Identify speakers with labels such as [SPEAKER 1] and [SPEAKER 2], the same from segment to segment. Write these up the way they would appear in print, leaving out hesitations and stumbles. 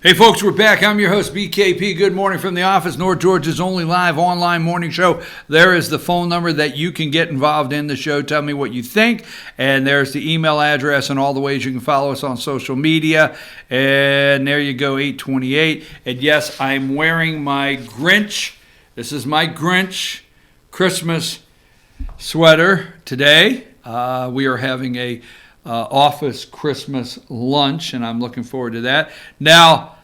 [SPEAKER 1] Hey folks, we're back. I'm your host, BKP. Good morning from the office, North Georgia's only live online morning show. There is the phone number that you can get involved in the show. Tell me what you think. And there's the email address and all the ways you can follow us on social media. And there you go, 828. And yes, I'm wearing my Grinch. This is my Grinch Christmas sweater today. We are having a office Christmas lunch, and I'm looking forward to that. Now,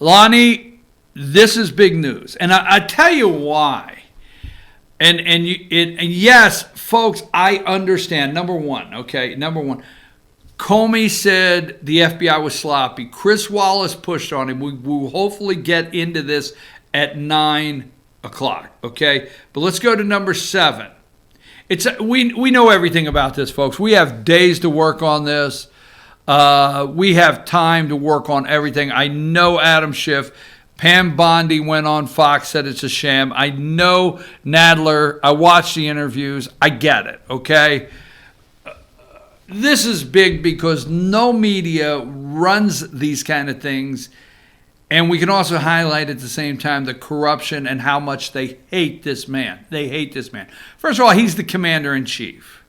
[SPEAKER 1] Lonnie, this is big news, and I tell you why. And yes, folks, I understand. Number one, Comey said the FBI was sloppy. Chris Wallace pushed on him. We will hopefully get into this at 9 o'clock, okay? But let's go to number 7. We know everything about this, folks. We have days to work on this. We have time to work on everything. I know Adam Schiff. Pam Bondi went on Fox, said it's a sham. I know Nadler. I watched the interviews. I get it, okay? This is big because no media runs these kind of things. And we can also highlight at the same time the corruption and how much they hate this man. They hate this man. First of all, he's the commander-in-chief.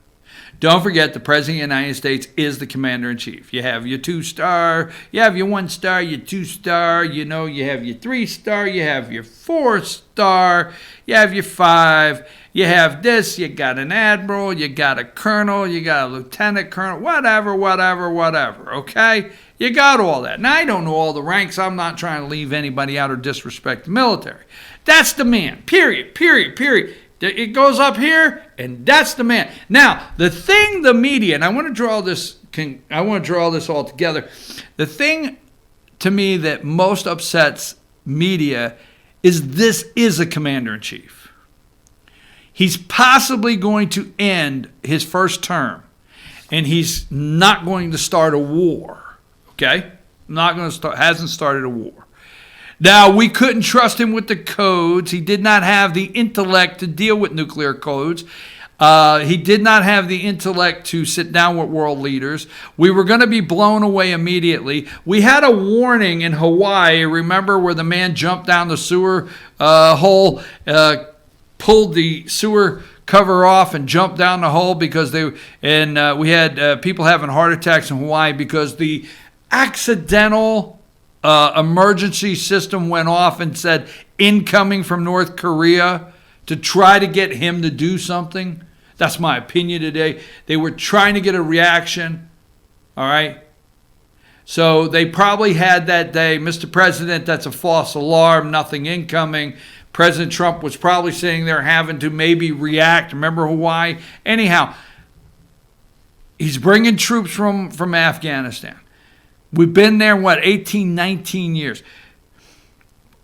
[SPEAKER 1] Don't forget, the President of the United States is the commander-in-chief. You have your 2-star, you have your 1-star, your 2-star, you have your 3-star, you have your 4-star, you have your 5, you have this, you got an admiral, you got a colonel, you got a lieutenant colonel, whatever, okay? You got all that. Now, I don't know all the ranks. I'm not trying to leave anybody out or disrespect the military. That's the man, period. It goes up here, and that's the man. Now, the thing the media, and I want to draw this all together. The thing to me that most upsets media is this is a commander-in-chief. He's possibly going to end his first term, and he's not going to start a war. Okay? Hasn't started a war. Now, we couldn't trust him with the codes. He did not have the intellect to deal with nuclear codes. He did not have the intellect to sit down with world leaders. We were going to be blown away immediately. We had a warning in Hawaii, remember, where the man jumped down the sewer hole, pulled the sewer cover off and jumped down the hole because we had people having heart attacks in Hawaii because the accidental emergency system went off and said incoming from North Korea to try to get him to do something. That's my opinion today. They were trying to get a reaction. All right. So they probably had that day, Mr. President, that's a false alarm, nothing incoming. President Trump was probably sitting there having to maybe react. Remember Hawaii? Anyhow, he's bringing troops from Afghanistan. We've been there, 18, 19 years.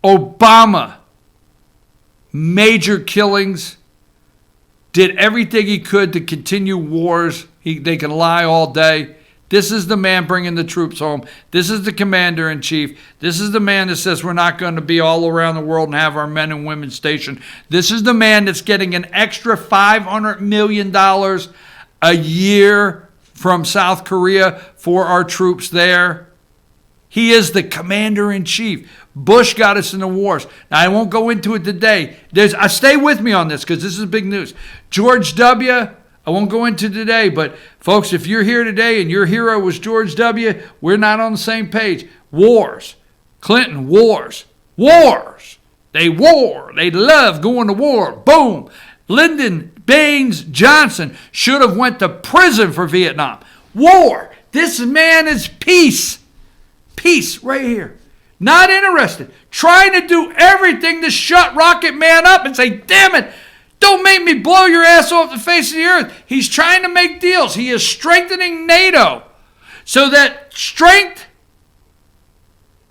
[SPEAKER 1] Obama, major killings, did everything he could to continue wars. They can lie all day. This is the man bringing the troops home. This is the commander-in-chief. This is the man that says we're not going to be all around the world and have our men and women stationed. This is the man that's getting an extra $500 million a year from South Korea for our troops there. He is the commander-in-chief. Bush got us in the wars. Now, I won't go into it today. Stay with me on this because this is big news. George W., I won't go into today, but folks, if you're here today and your hero was George W., we're not on the same page. Wars. Clinton, wars. Wars. They war. They love going to war. Boom. Lyndon Baines Johnson should have went to prison for Vietnam. War. This man is peace. Peace right here. Not interested. Trying to do everything to shut Rocket Man up and say, damn it, don't make me blow your ass off the face of the earth. He's trying to make deals. He is strengthening NATO so that strength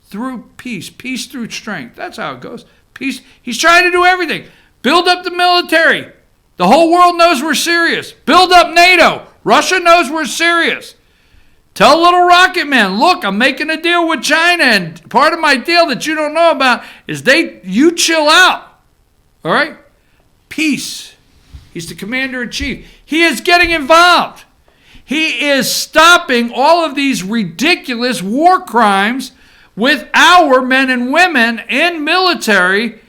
[SPEAKER 1] through peace. Peace through strength. That's how it goes. Peace. He's trying to do everything. Build up the military. The whole world knows we're serious. Build up NATO. Russia knows we're serious. Tell little Rocket Man, look, I'm making a deal with China, and part of my deal that you don't know about is you chill out. All right? Peace. He's the commander-in-chief. He is getting involved. He is stopping all of these ridiculous war crimes with our men and women in military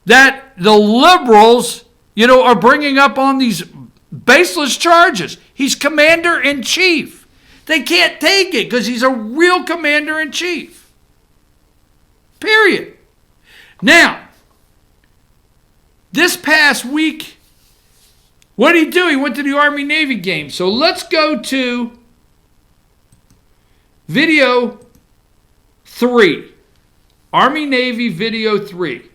[SPEAKER 1] that the liberals, are bringing up on these baseless charges. He's commander-in-chief. They can't take it because he's a real commander-in-chief. Period. Now, this past week, what did he do? He went to the Army-Navy game. So let's go to video 3. Army-Navy video 3.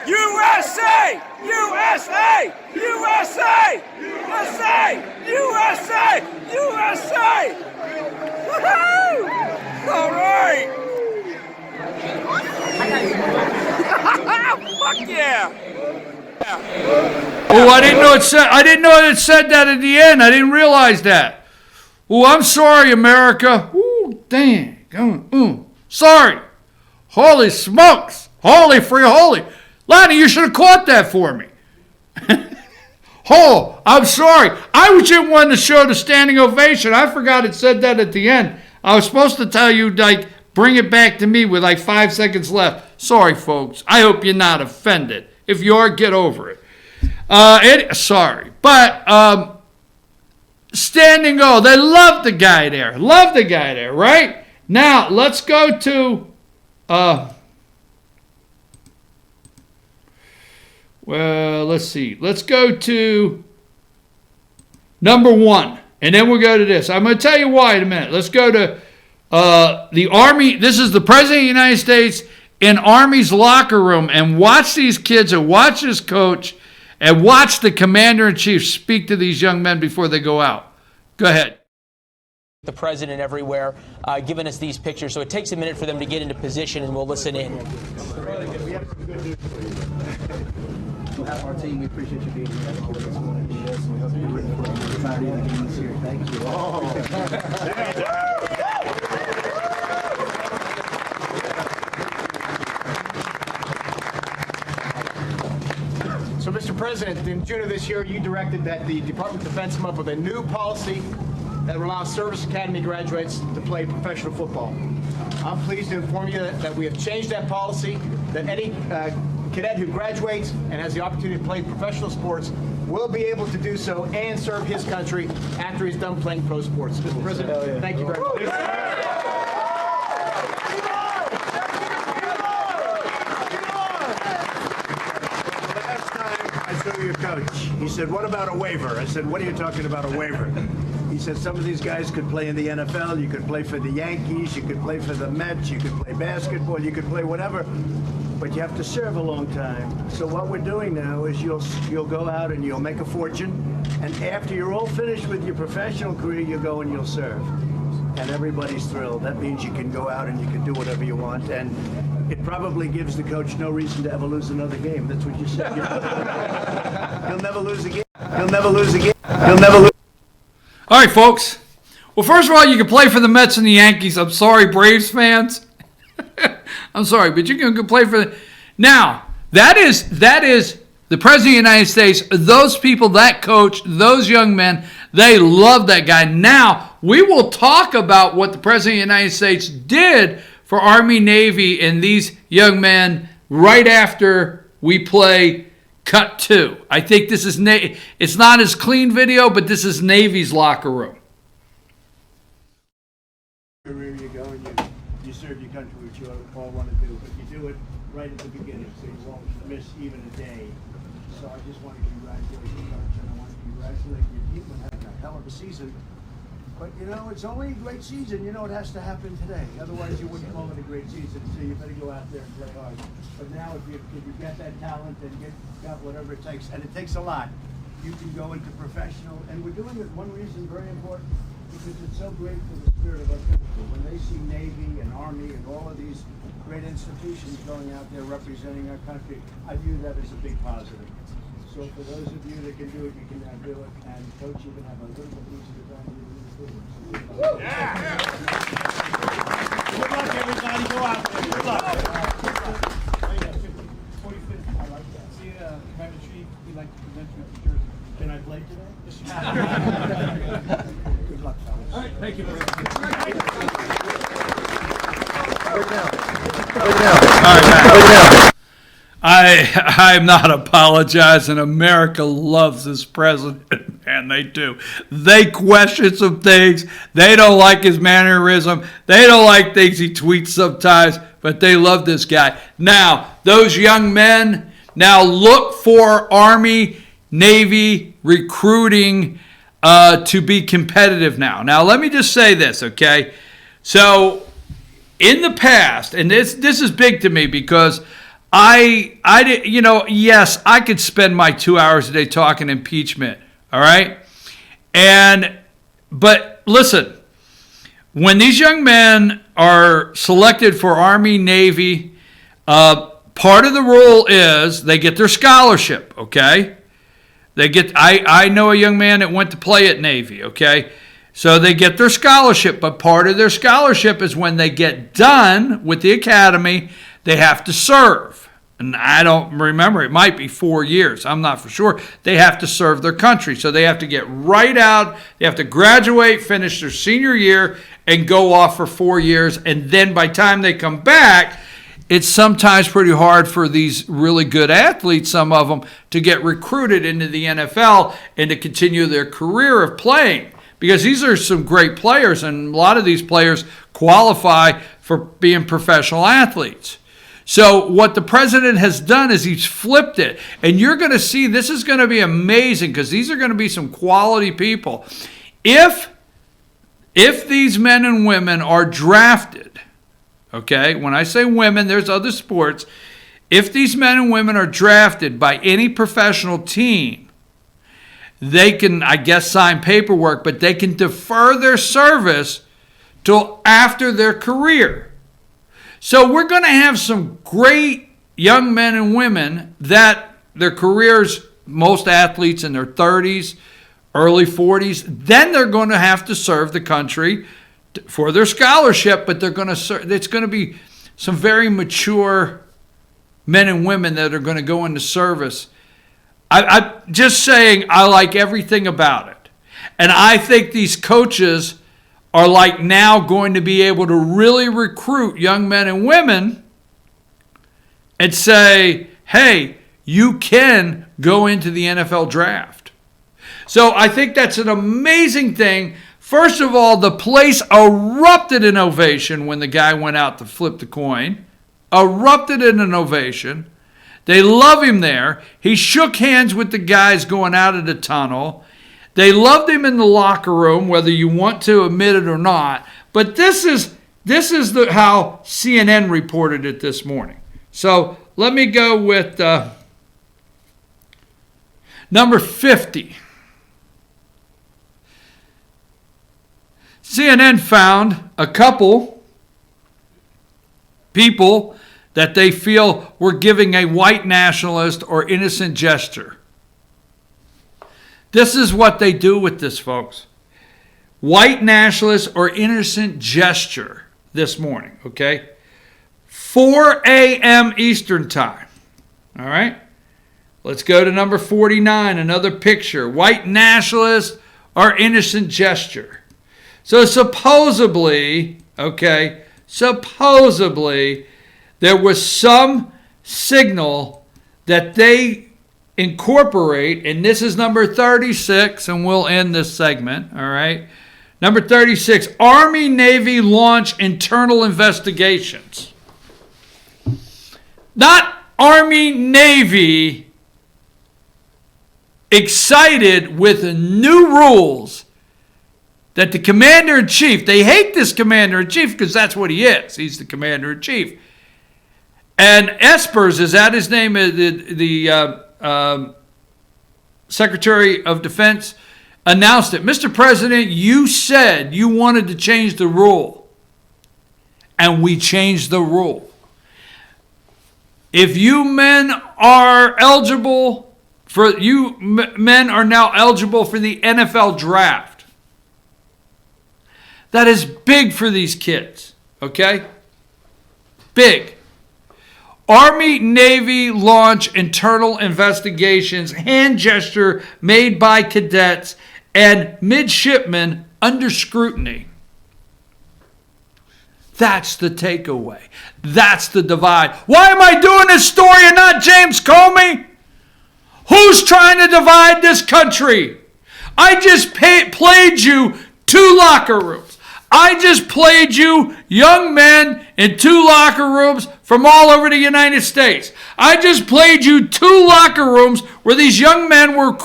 [SPEAKER 2] USA! USA! USA! USA! USA! USA! Woohoo! All right! Fuck yeah!
[SPEAKER 1] Oh, I didn't know it said that at the end. I didn't realize that. Oh, I'm sorry, America. Ooh, dang. Sorry. Holy smokes. Holy free holy. Lonnie, you should have caught that for me. Oh, I'm sorry. I was just wanting to show the standing ovation. I forgot it said that at the end. I was supposed to tell you, bring it back to me with 5 seconds left. Sorry, folks. I hope you're not offended. If you are, get over it. Sorry. But standing O, they love the guy there. Love the guy there, right? Now, let's go to... well, let's see. Let's go to number 1. And then we'll go to this. I'm going to tell you why in a minute. Let's go to the Army. This is the President of the United States in Army's locker room. And watch these kids and watch this coach and watch the Commander-in-Chief speak to these young men before they go out. Go ahead.
[SPEAKER 3] The president everywhere giving us these pictures. So it takes a minute for them to get into position, and we'll listen in.
[SPEAKER 4] Our team, we appreciate you being here. We hope you're ready for the Saturday of the games here. Thank you.
[SPEAKER 5] So, Mr. President, in June of this year, you directed that the Department of Defense come up with a new policy that will allow Service Academy graduates to play professional football. I'm pleased to inform you that we have changed that policy, that any cadet who graduates and has the opportunity to play professional sports will be able to do so and serve his country after he's done playing pro sports. Mr. President, thank you very much.
[SPEAKER 6] Last time I saw your coach, he said, "What about a waiver?" I said, "What are you talking about, a waiver?" He said, "Some of these guys could play in the NFL, you could play for the Yankees, you could play for the Mets, you could play basketball, you could play whatever, but you have to serve a long time. So what we're doing now is you'll go out and you'll make a fortune, and after you're all finished with your professional career, you go and you'll serve." And everybody's thrilled. That means you can go out and you can do whatever you want, and it probably gives the coach no reason to ever lose another game. That's what you said. He'll never lose again. He'll never lose again. He'll never lose.
[SPEAKER 1] All right, folks. Well, first of all, you can play for the Mets and the Yankees. I'm sorry, Braves fans. I'm sorry, but you can play for the... Now, that is the President of the United States. Those people, that coach, those young men, they love that guy. Now, we will talk about what the President of the United States did for Army, Navy, and these young men right after we play Cut 2. I think this is... It's not as clean video, but this is Navy's locker room.
[SPEAKER 6] Career you go and you serve your country, which you all want to do, but you do it right at the beginning, so you won't miss even a day. So I just want to congratulate you, coach, and I want to congratulate your team on having a hell of a season. But it's only a great season. It has to happen today. Otherwise, you wouldn't call it a great season. So you better go out there and play hard. But now, if you've got that talent and got whatever it takes, and it takes a lot, you can go into professional. And we're doing it, one reason, very important, because it's so great for the spirit of our country. When they see Navy and Army and all of these great institutions going out there representing our country. I view that as a big positive. So for those of you that can do it, you can now do it. And Coach, you can have a little bit easier time to do it. Yeah. Good luck, everybody. Go out there. Good luck. 45th. I like that. See, Commander Chief, we'd like to present you with the jersey. Can I play today? Good luck, fellas. All right. Thank you very much.
[SPEAKER 1] I'm not apologizing. America loves this president, man. They do. They question some things. They don't like his mannerism. They don't like things he tweets sometimes, but they love this guy. Now, those young men, now look for Army, Navy recruiting to be competitive now. Now, let me just say this, okay? So, in the past, and this is big to me because I did, yes, I could spend my 2 hours a day talking impeachment, all right? But listen, when these young men are selected for Army, Navy, part of the rule is they get their scholarship, okay? I know a young man that went to play at Navy, okay? So they get their scholarship, but part of their scholarship is when they get done with the academy, they have to serve. And I don't remember, it might be 4 years. I'm not for sure. They have to serve their country. So they have to get right out. They have to graduate, finish their senior year, and go off for 4 years. And then by the time they come back, it's sometimes pretty hard for these really good athletes, some of them, to get recruited into the NFL and to continue their career of playing. Because these are some great players, and a lot of these players qualify for being professional athletes. So what the president has done is he's flipped it. And you're going to see, this is going to be amazing because these are going to be some quality people. If these men and women are drafted, okay, when I say women, there's other sports. If these men and women are drafted by any professional team, they can, I guess, sign paperwork, but they can defer their service till after their career. So we're going to have some great young men and women that their careers, most athletes in their 30s, early 40s, then they're going to have to serve the country for their scholarship, but they're going to serve, it's going to be some very mature men and women that are going to go into service. I'm just saying I like everything about it. And I think these coaches are like now going to be able to really recruit young men and women and say, hey, you can go into the NFL draft. So I think that's an amazing thing. First of all, the place erupted in ovation when the guy went out to flip the coin. Erupted in an ovation. They love him there. He shook hands with the guys going out of the tunnel. They loved him in the locker room, whether you want to admit it or not. But this is how CNN reported it this morning. So let me go with number 50. CNN found a couple people that they feel were giving a white nationalist or innocent gesture. This is what they do with this, folks. White nationalist or innocent gesture this morning, okay? 4 a.m. Eastern time, all right? Let's go to number 49, another picture. White nationalist or innocent gesture. So supposedly, okay, there was some signal that they incorporate, and this is number 36, and we'll end this segment, all right? Number 36, Army, Navy launch internal investigations. Not Army, Navy excited with new rules that the commander-in-chief, they hate this commander-in-chief because that's what he is. He's the commander-in-chief. And Espers, is that his name? The Secretary of Defense announced it. Mr. President, you said you wanted to change the rule. And we changed the rule. If you men are eligible for, men are now eligible for the NFL draft. That is big for these kids, okay? Big. Army, Navy launch internal investigations, hand gesture made by cadets and midshipmen under scrutiny. That's the takeaway. That's the divide. Why am I doing this story and not James Comey? Who's trying to divide this country? I just played you 2 locker rooms. I just played you young men in 2 locker rooms from all over the United States. I just played you 2 locker rooms where these young men were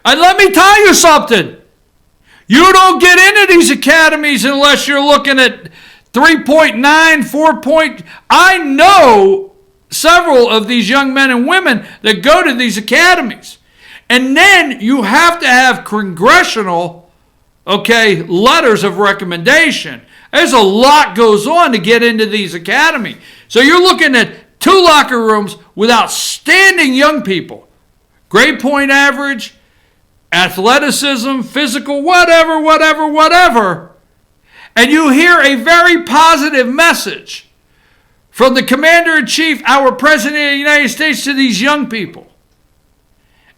[SPEAKER 1] and let me tell you something. You don't get into these academies unless you're looking at 3.9, 4. I know several of these young men and women that go to these academies. And then you have to have congressional letters of recommendation. There's a lot goes on to get into these academies. So you're looking at 2 locker rooms with outstanding young people. Grade point average, athleticism, physical, whatever. And you hear a very positive message from the Commander-in-Chief, our President of the United States, to these young people.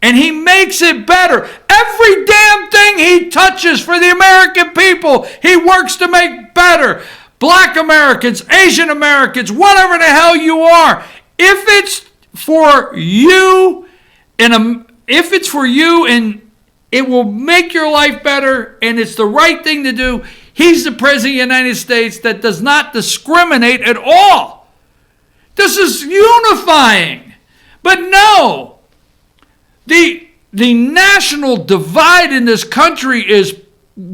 [SPEAKER 1] And he makes it better. Every damn thing he touches for the American people, he works to make better. Black Americans, Asian Americans, whatever the hell you are. If it's for you, and it will make your life better, and it's the right thing to do, he's the President of the United States that does not discriminate at all. This is unifying. But no. The national divide in this country is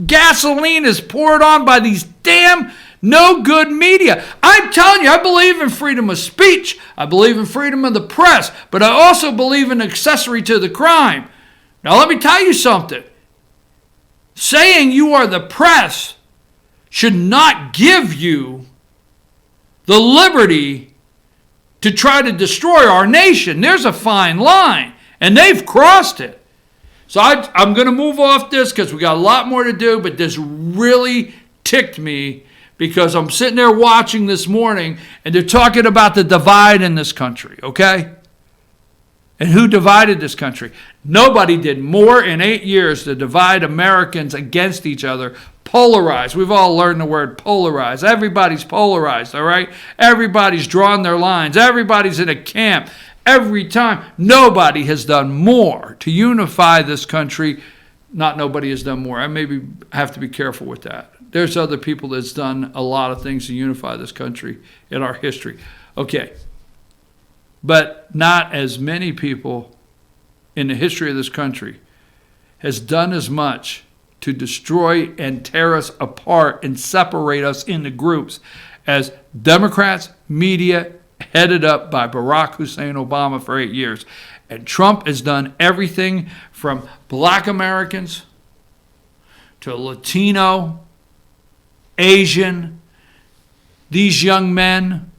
[SPEAKER 1] gasoline is poured on by these damn no good media. I'm telling you, I believe in freedom of speech. I believe in freedom of the press. But I also believe in accessory to the crime. Now let me tell you something. Saying you are the press should not give you the liberty to try to destroy our nation. There's a fine line. And they've crossed it. So I'm going to move off this because we got a lot more to do, but this really ticked me because I'm sitting there watching this morning and they're talking about the divide in this country, okay? And who divided this country? Nobody did more in 8 years to divide Americans against each other. Polarized. We've all learned the word polarize. Everybody's polarized, all right? Everybody's drawn their lines. Everybody's in a camp. Every time, nobody has done more to unify this country. Not nobody has done more. I maybe have to be careful with that. There's other people that's done a lot of things to unify this country in our history. Okay. But not as many people in the history of this country has done as much to destroy and tear us apart and separate us into groups as Democrats, media, headed up by Barack Hussein Obama for 8 years. And Trump has done everything from black Americans to Latino, Asian, these young men.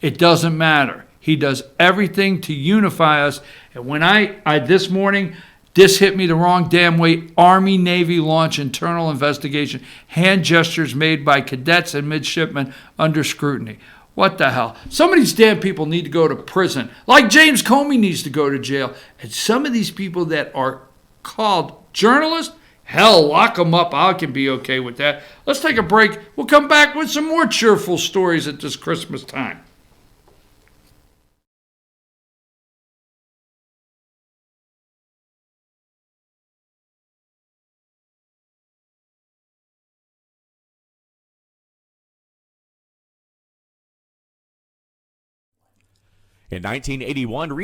[SPEAKER 1] It doesn't matter. He does everything to unify us. And when I this morning, this hit me the wrong damn way. Army, Navy launch internal investigation. Hand gestures made by cadets and midshipmen under scrutiny. What the hell? Some of these damn people need to go to prison. Like James Comey needs to go to jail. And some of these people that are called journalists, hell, lock them up. I can be okay with that. Let's take a break. We'll come back with some more cheerful stories at this Christmas time.
[SPEAKER 7] In 1981,